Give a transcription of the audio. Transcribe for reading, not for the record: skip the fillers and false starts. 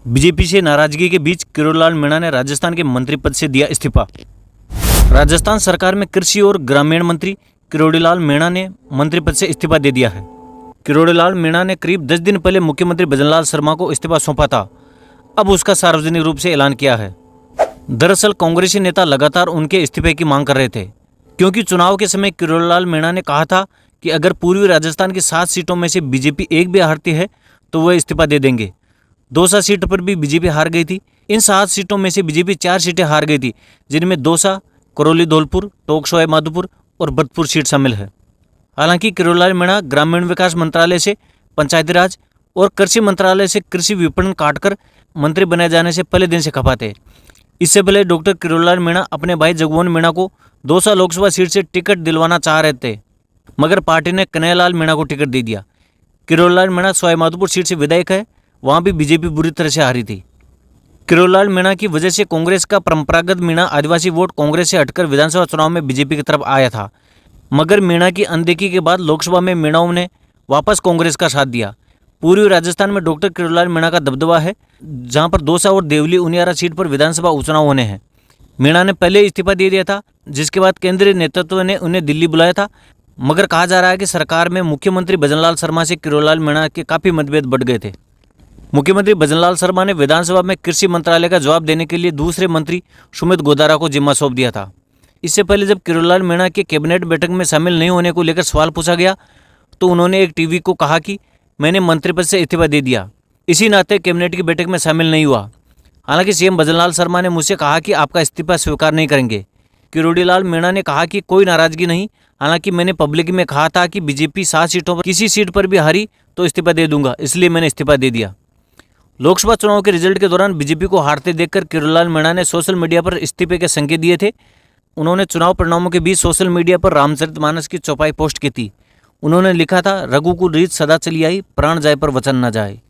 BJP से नाराजगी के बीच किरोड़ीलाल मीणा ने राजस्थान के मंत्री पद से दिया इस्तीफा। राजस्थान सरकार में कृषि और ग्रामीण मंत्री किरोड़ीलाल मीणा ने मंत्री पद से इस्तीफा दे दिया है। किरोड़ीलाल मीणा ने करीब 10 दिन पहले मुख्यमंत्री भजनलाल शर्मा को इस्तीफा सौंपा था। अब उसका सार्वजनिक रूप से ऐलान किया है। दरअसल कांग्रेसी नेता लगातार उनके इस्तीफे की मांग कर रहे थे, क्योंकि चुनाव के समय किरोड़ीलाल मीणा ने कहा था कि अगर पूर्वी राजस्थान की 7 सीटों में से बीजेपी एक भी हारती है तो वह इस्तीफा दे देंगे। दौसा सीट पर भी बीजेपी हार गई थी। इन 7 सीटों में से बीजेपी 4 सीटें हार गई थी, जिनमें दौसा, करौली धौलपुर, टोंक सवाई माधोपुर और भरतपुर सीट शामिल है। हालांकि किरोड़ीलाल मीणा ग्रामीण विकास मंत्रालय से पंचायती राज और कृषि मंत्रालय से कृषि विपणन काटकर मंत्री बनाए जाने से पहले दिन से खफा थे। इससे पहले डॉक्टर किरोड़ीलाल मीणा अपने भाई जगमोहन मीणा को दौसा लोकसभा सीट से टिकट दिलवाना चाह रहे थे, मगर पार्टी ने कन्हैयालाल मीणा को टिकट दे दिया। किरोड़ीलाल मीणा सवाई माधोपुर सीट से विधायक है, वहां भी बीजेपी बुरी तरह से हारी थी। किरोड़ीलाल मीणा की वजह से कांग्रेस का परंपरागत मीणा आदिवासी वोट कांग्रेस से हटकर विधानसभा चुनाव में बीजेपी की तरफ आया था, मगर मीणा की अनदेखी के बाद लोकसभा में मीणाओं ने वापस कांग्रेस का साथ दिया। पूर्वी राजस्थान में डॉक्टर किरोड़ीलाल मीणा का दबदबा है, जहां पर दौसा और देवली उनियारा सीट पर विधानसभा उपचुनाव होने हैं। मीणा ने पहले इस्तीफा दे दिया था, जिसके बाद केंद्रीय नेतृत्व ने उन्हें दिल्ली बुलाया था, मगर कहा जा रहा है कि सरकार में मुख्यमंत्री भजनलाल शर्मा से किरोड़ीलाल मीणा के काफ़ी मतभेद बढ़ गए थे। मुख्यमंत्री भजनलाल शर्मा ने विधानसभा में कृषि मंत्रालय का जवाब देने के लिए दूसरे मंत्री सुमित गोदारा को जिम्मा सौंप दिया था। इससे पहले जब किरोड़ीलाल मीणा के कैबिनेट बैठक में शामिल नहीं होने को लेकर सवाल पूछा गया, तो उन्होंने एक टीवी को कहा कि मैंने मंत्री पद से इस्तीफा दे दिया, इसी नाते कैबिनेट की बैठक में शामिल नहीं हुआ। हालांकि सीएम भजनलाल शर्मा ने मुझसे कहा कि आपका इस्तीफा स्वीकार नहीं करेंगे। किरोड़ीलाल मीणा ने कहा कि कोई नाराजगी नहीं, हालांकि मैंने पब्लिक में कहा था कि बीजेपी 7 सीटों पर किसी सीट पर भी हारी तो इस्तीफा दे दूंगा, इसलिए मैंने इस्तीफा दे दिया। लोकसभा चुनाव के रिजल्ट के दौरान बीजेपी को हारते देखकर किरोड़ीलाल मीणा ने सोशल मीडिया पर इस्तीफे के संकेत दिए थे। उन्होंने चुनाव परिणामों के बीच सोशल मीडिया पर रामचरितमानस की चौपाई पोस्ट की थी। उन्होंने लिखा था, रघुकुल रीत सदा चली आई, प्राण जाए पर वचन न जाए।